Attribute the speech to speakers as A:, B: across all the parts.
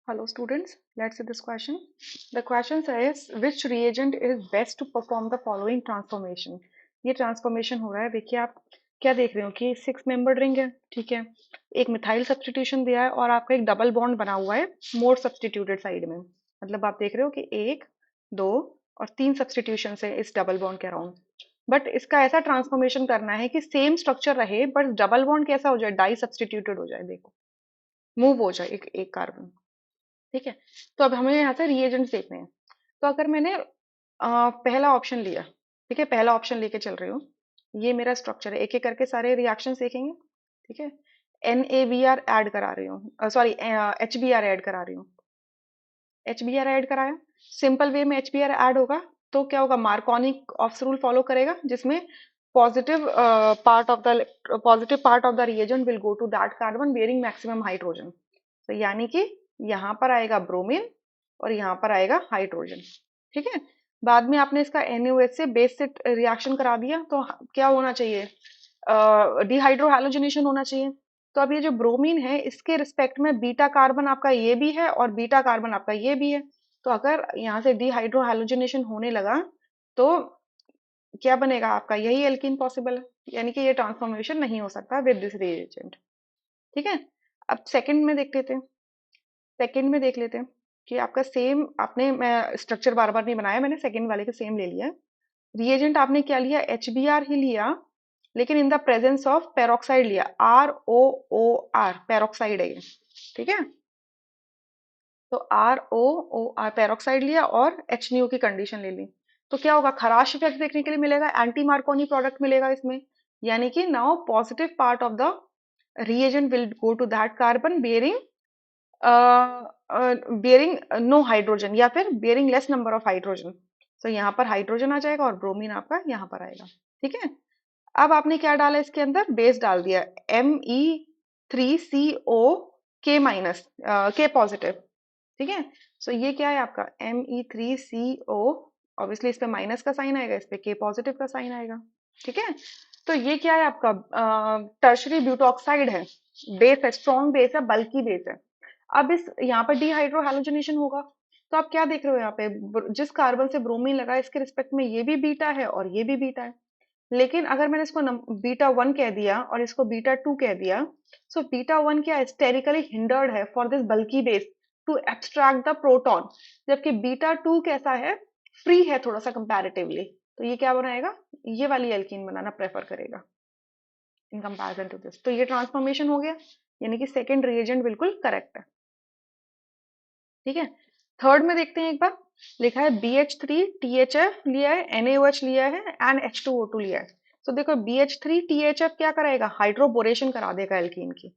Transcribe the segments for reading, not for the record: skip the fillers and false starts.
A: Hello students, let's see this question. The question says which reagent is best to perform the following transformation? ये transformation हो रहा है। देखिए आप क्या देख रहे हो कि 6 मेंबर रिंग है, ठीक है। एक मिथाइल सब्स्टिट्यूशन दिया है और आपका एक डबल बॉन्ड बना हुआ है मोर सब्स्टिट्यूटेड साइड में। मतलब आप देख रहे हो कि 1, 2 और 3 सब्स्टिट्यूशन है इस डबल बॉन्ड के अराउंड। बट इसका ऐसा ट्रांसफॉर्मेशन करना है कि सेम स्ट्रक्चर रहे बट डबल बॉन्ड कैसा हो जाए, डाई सब्स्टिट्यूटेड हो जाए। देखो मूव हो जाए एक एक कार्बन, ठीक है। तो अब हमें यहाँ से रिएजेंट्स देखने हैं। तो अगर मैंने पहला ऑप्शन लिया, ठीक है, पहला ऑप्शन लेके चल रही हूँ। ये मेरा स्ट्रक्चर है, एक एक करके सारे रिएक्शंस देखेंगे, ठीक है। NaBr ऐड करा रही हूँ, सॉरी HBr ऐड करा रही हूँ। HBr ऐड कराया, सिंपल वे में HBr ऐड होगा तो क्या होगा, मार्कोनिक ऑफ्स रूल फॉलो करेगा जिसमें positive part of the reagent will go to that carbon bearing maximum hydrogen. तो यानी कि यहाँ पर आएगा ब्रोमीन और यहाँ पर आएगा हाइड्रोजन, ठीक है। बाद में आपने इसका NaOH से बेस से रिएक्शन करा दिया तो क्या होना चाहिए, डिहाइड्रोहालोजनेशन होना चाहिए। तो अब ये जो ब्रोमीन है इसके रिस्पेक्ट में बीटा कार्बन आपका ये भी है और बीटा कार्बन आपका ये भी है। तो अगर यहाँ से डिहाइड्रोहालोजनेशन होने लगा तो क्या बनेगा आपका, यही एल्कीन पॉसिबल है। यानी कि ये ट्रांसफॉर्मेशन नहीं हो सकता विद दिस रिएजेंट, ठीक है। अब सेकंड में देख लेते हैं। सेकंड में देख लेते हैं कि आपका सेम आपने, मैं स्ट्रक्चर बार बार नहीं बनाया, मैंने सेकंड वाले के सेम ले लिया। रिएजेंट आपने क्या लिया, HBr ही लिया, लेकिन in the presence of peroxide लिया, ROOR पेरोक्साइड है ये, ठीक है। तो ROOR पेरोक्साइड लिया और HNO की कंडीशन ले ली। तो क्या होगा, खराश इफेक्ट देखने के लिए मिलेगा, एंटी मार्कोनी प्रोडक्ट मिलेगा इसमें। यानी कि now positive part of the reagent will go to that carbon bearing no hydrogen या फिर bearing less number of hydrogen. तो यहाँ पर हाइड्रोजन आ जाएगा और ब्रोमीन आपका यहाँ पर आएगा, ठीक है। अब आपने क्या डाला इसके अंदर, बेस डाल दिया, Me3CO K पॉजिटिव, ठीक है। सो ये क्या है आपका Me3CO, ऑब्वियसली इस पे माइनस का साइन आएगा, इस पे K पॉजिटिव का साइन आएगा, ठीक है। तो ये क्या है आपका, टर्शरी ब्यूटॉक्साइड है, बेस है, स्ट्रॉन्ग बेस है, बल्कि बेस है। अब इस यहाँ पर डिहाइड्रोहालोजनेशन होगा तो आप क्या देख रहे हो यहाँ पे, जिस कार्बन से ब्रोमीन लगा इसके रिस्पेक्ट में ये भी बीटा है और ये भी बीटा है। लेकिन अगर मैंने इसको बीटा 1 कह दिया और इसको बीटा 2 कह दिया, सो बीटा 1 क्या स्टेरिकली हिंडर्ड है for this bulky base to abstract the proton, जबकि बीटा 2 कैसा है, फ्री है थोड़ा सा कंपैरेटिवली। तो ये क्या बनाएगा, ये वाली एल्कीन बनाना प्रेफर करेगा इन कंपैरिजन टू दिस। तो ये ट्रांसफॉर्मेशन हो गया, यानी कि सेकंड रिएजेंट बिल्कुल करेक्ट है, ठीक है। थर्ड में देखते हैं एक बार, लिखा है BH3THF लिया है, NaOH लिया है एंड H2O2 लिया है। तो देखो BH3THF क्या कराएगा, हाइड्रोबोरेशन करा देगा एल्कीन की,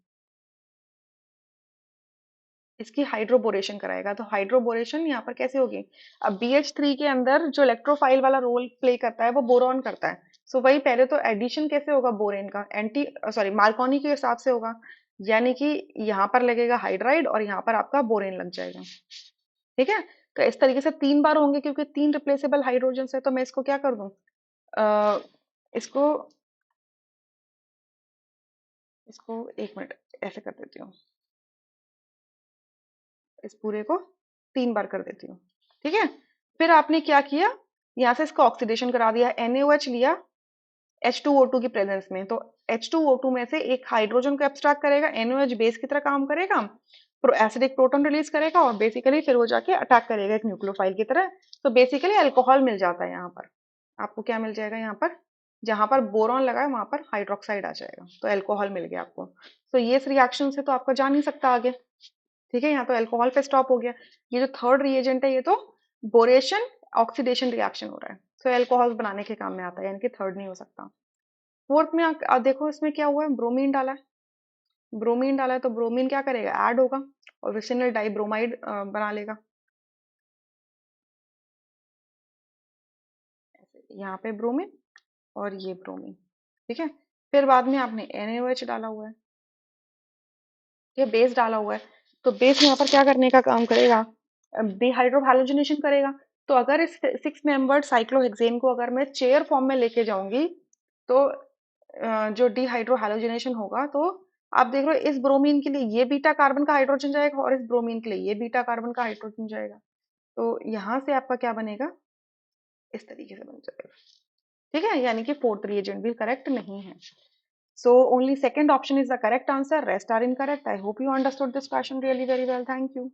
A: इसकी हाइड्रोबोरेशन कराएगा। तो हाइड्रोबोरेशन यहाँ पर कैसे होगी, अब BH3 के अंदर जो इलेक्ट्रोफाइल वाला रोल प्ले करता है वो बोरॉन करता है। सो वही पहले तो एडिशन कैसे होगा बोरेन का, एंटी सॉरी मार्कोनी के हिसाब से होगा, यानी कि यहाँ पर लगेगा हाइड्राइड और यहाँ पर आपका बोरेन लग जाएगा, ठीक है। तो इस तरीके से 3 बार होंगे क्योंकि 3 रिप्लेसेबल हाइड्रोजन है। तो मैं इसको क्या कर दूं, अ, इसको इसको 1 मिनट ऐसे कर देती हूँ, इस पूरे को 3 बार कर देती हूँ, ठीक है। फिर आपने क्या किया, यहाँ से इसको ऑक्सीडेशन करा दिया, NaOH लिया H2O2 की प्रेजेंस में। तो H2O2 में से एक हाइड्रोजन को एब्स्ट्रैक्ट करेगा, NaOH बेस की तरह काम करेगा, एसिडिक प्रोटॉन रिलीज करेगा और बेसिकली फिर वो जाके अटैक करेगा एक न्यूक्लियोफाइल की तरह। तो बेसिकली अल्कोहल मिल जाता है यहाँ पर, आपको क्या मिल जाएगा यहाँ पर, जहां पर बोरॉन लगा है वहां पर हाइड्रोक्साइड आ जाएगा, तो अल्कोहल मिल गया आपको। तो ये इस रिएक्शन से तो आपका जा नहीं सकता आगे, ठीक है। यहाँ तो अल्कोहल पे स्टॉप हो गया। ये जो थर्ड रिएजेंट है ये तो बोरेशन ऑक्सीडेशन रिएक्शन हो रहा है, तो अल्कोहल बनाने के काम में आता है, यानी कि थर्ड नहीं हो सकता। फोर्थ में देखो इसमें क्या हुआ है, ब्रोमीन डाला है। ब्रोमीन डाला है तो ब्रोमीन क्या करेगा, ऐड होगा और विसिनल डाइब्रोमाइड बना लेगा, ऐसे यहाँ पे ब्रोमीन और ये ब्रोमीन, ठीक है। फिर बाद में आपने NaOH डाला हुआ है, ये बेस डाला हुआ है। तो बेस यहाँ पर क्या करने का काम करेगा, डिहाइड्रोहालोजनेशन करेगा। तो अगर इस 6 मेंबर्ड साइक्लोहेक्सेन को अगर मैं चेयर फॉर्म में लेके जाऊंगी तो जो डिहाइड्रोहालोजनेशन होगा तो आप देख रहे हो इस ब्रोमीन के लिए ये बीटा कार्बन का हाइड्रोजन जाएगा और इस ब्रोमीन के लिए ये बीटा कार्बन का हाइड्रोजन जाएगा। तो यहां से आपका क्या बनेगा, इस तरीके से बन जाएगा। ठीक है, यानी कि फोर्थ रिएजेंट भी करेक्ट नहीं है। So only second option is the correct answer. Rest are incorrect. I hope you understood this question really very well. Thank you.